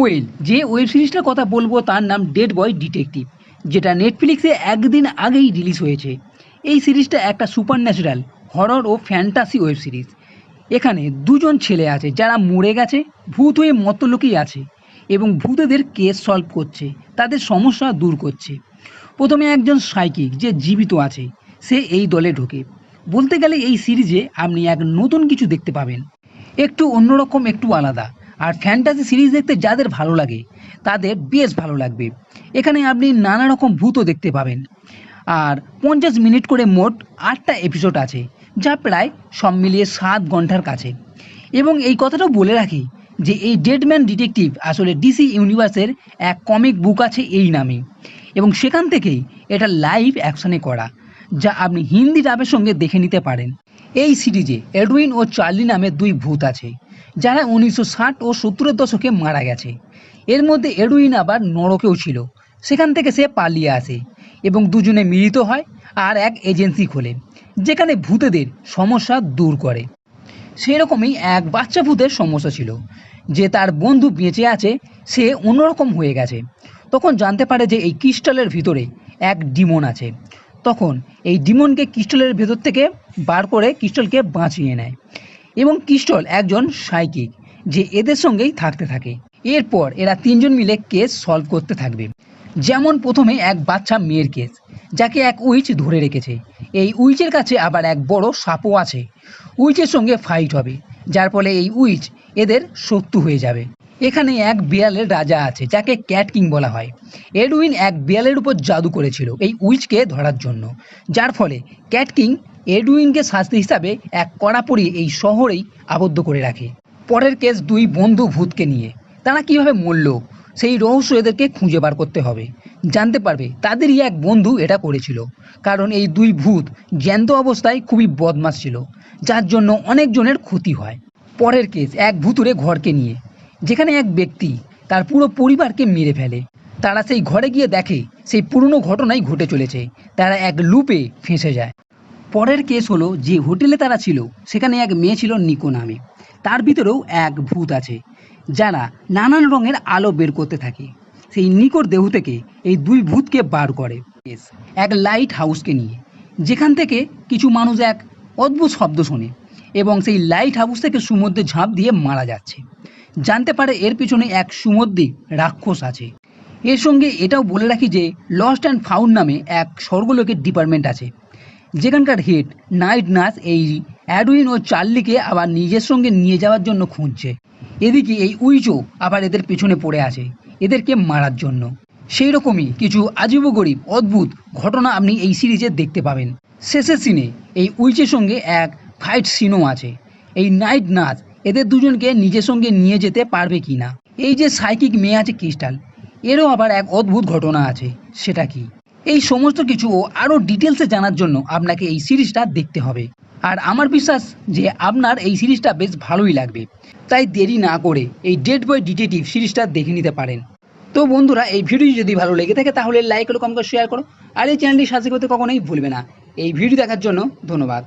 Well, যে web সিরিজটার কথা বলবো তার নাম ডেড বয় ডিটেকটিভ, যেটা নেটফ্লিক্সে একদিন আগেই রিলিজ হয়েছে। এই সিরিজটা একটা সুপার ন্যাচারাল হরর ও ফ্যান্টাসি ওয়েব সিরিজ। এখানে দুজন ছেলে আছে যারা মরে গেছে, ভূত হয়ে মত্তলোকেই আছে এবং ভূতেদের কেস সলভ করছে, তাদের সমস্যা দূর করছে। প্রথমে একজন সাইকিক যে জীবিত আছে, সে এই দলে ঢোকে। বলতে গেলে এই সিরিজে আপনি এক নতুন কিছু দেখতে পাবেন, একটু অন্যরকম, একটু আলাদা। আর ফ্যান্টাসি সিরিজ দেখতে যাদের ভালো লাগে তাদের বেশ ভালো লাগবে। এখানে আপনি নানা রকম ভূতও দেখতে পাবেন। আর 50 মিনিট করে মোট 8টা এপিসোড আছে, যা প্রায় সব মিলিয়ে 7 ঘন্টার কাছে। এবং এই কথাটাও বলে রাখি যে এই ডেডম্যান ডিটেকটিভ আসলে ডিসি ইউনিভার্সের এক কমিক বুক আছে এই নামে, এবং সেখান থেকেই এটা লাইভ অ্যাকশনে করা, যা আপনি হিন্দি ডাবের সঙ্গে দেখে নিতে পারেন। এই সিরিজে এডউইন ও চার্লি নামে দুই ভূত আছে, যারা 1960 ও 70-এর দশকে মারা গেছে। এর মধ্যে এডউইন আবার নরকেও ছিল, সেখান থেকে সে পালিয়ে আসে এবং দুজনে মিলিত হয় আর এক এজেন্সি খোলে, যেখানে ভূতেদের সমস্যা দূর করে। সেই রকমই এক বাচ্চা ভূতের সমস্যা ছিল, যে তার বন্ধু বেঁচে আছে, সে অন্যরকম হয়ে গেছে। তখন জানতে পারে যে এই ক্রিস্টালের ভিতরে এক ডিমন আছে। তখন এই ডিমনকে ক্রিস্টালের ভেতর থেকে বার করে ক্রিস্টালকে বাঁচিয়ে নেয়, এবং ক্রিস্টাল একজন সাইকিক যে এদের সঙ্গেই থাকতে থাকে। এরপর এরা তিনজন মিলে কেস সলভ করতে থাকবে। যেমন প্রথমে এক বাচ্চা মেয়ের কেস, যাকে এক উইচ ধরে রেখেছে। এই উইচের কাছে আবার এক বড় সাপও আছে। উইচের সঙ্গে ফাইট হবে, যার ফলে এই উইচ এদের শত্রু হয়ে যাবে। এখানে এক বিড়ালের রাজা আছে, যাকে ক্যাট কিং বলা হয়। এডউইন এক বিড়ালের উপর জাদু করেছিল এই উইচকে ধরার জন্য, যার ফলে ক্যাট কিং এডউইনকে শাস্তি হিসাবে এক কড়া পরিয়ে এই শহরেই আবদ্ধ করে রাখে। পরের কেস দুই বন্ধু ভূতকে নিয়ে। তারা কিভাবে মরল সেই রহস্য এদেরকে খুঁজে বার করতে হবে। জানতে পারবে তাদেরই এক বন্ধু এটা করেছিল, কারণ এই দুই ভূত জ্যান্ত অবস্থায় খুবই বদমাশ ছিল, যার জন্য অনেকজনের ক্ষতি হয়। পরের কেস এক ভুতুড়ে ঘরকে নিয়ে, যেখানে এক ব্যক্তি তার পুরো পরিবারকে মেরে ফেলে। তারা সেই ঘরে গিয়ে দেখে সেই পুরনো ঘটনাই ঘটে চলেছে, তারা এক লুপে ফেঁসে যায়। পরের কেস হলো যে হোটেলে তারা ছিল, সেখানে এক মেয়ে ছিল নিকো নামে। তার ভিতরেও এক ভূত আছে, যারা নানান রঙের আলো বের করতে থাকে। সেই নিকোর দেহ থেকে এই দুই ভূতকে বার করে। এক লাইট হাউসকে নিয়ে, যেখান থেকে কিছু মানুষ এক অদ্ভুত শব্দ শোনে এবং সেই লাইট হাউস থেকে সমুদ্রে ঝাঁপ দিয়ে মারা যাচ্ছে। জানতে পারে এর পিছনে এক সমুদ্রিক রাক্ষস আছে। এর সঙ্গে এটাও বলে রাখি যে লস্ট অ্যান্ড ফাউন্ড নামে এক স্বর্গলোকের ডিপার্টমেন্ট আছে, যেখানকার হেড নাইট নার্স এই এডউইন ও চার্লিকে আবার নিজের সঙ্গে নিয়ে যাওয়ার জন্য খুঁজছে। এদিকে এই উইচও আবার এদের পিছনে পড়ে আছে এদেরকে মারার জন্য। সেই রকমই কিছু আজীবগরীব অদ্ভুত ঘটনা আপনি এই সিরিজে দেখতে পাবেন। শেষের সিনে এই উইচের সঙ্গে এক ফাইট সিনও আছে। এই নাইট নার্স এদের দুজনকে নিজের সঙ্গে নিয়ে যেতে পারবে কি না। এই যে সাইকিক মেয়ে আছে ক্রিস্টাল, এরও আবার এক অদ্ভুত ঘটনা আছে, সেটা কি? এই সমস্ত কিছু ও আরও ডিটেলসে জানার জন্য আপনাকে এই সিরিজটা দেখতে হবে। আর আমার বিশ্বাস যে আপনার এই সিরিজটা বেশ ভালোই লাগবে, তাই দেরি না করে এই ডেড বয় ডিটেকটিভ সিরিজটা দেখে নিতে পারেন। তো বন্ধুরা, এই ভিডিও যদি ভালো লেগে থাকে তাহলে লাইক করো, কমেন্ট করো, শেয়ার করো, আর এই চ্যানেলটি সাবস্ক্রাইব করতে কখনোই ভুলবে না। এই ভিডিও দেখার জন্য ধন্যবাদ।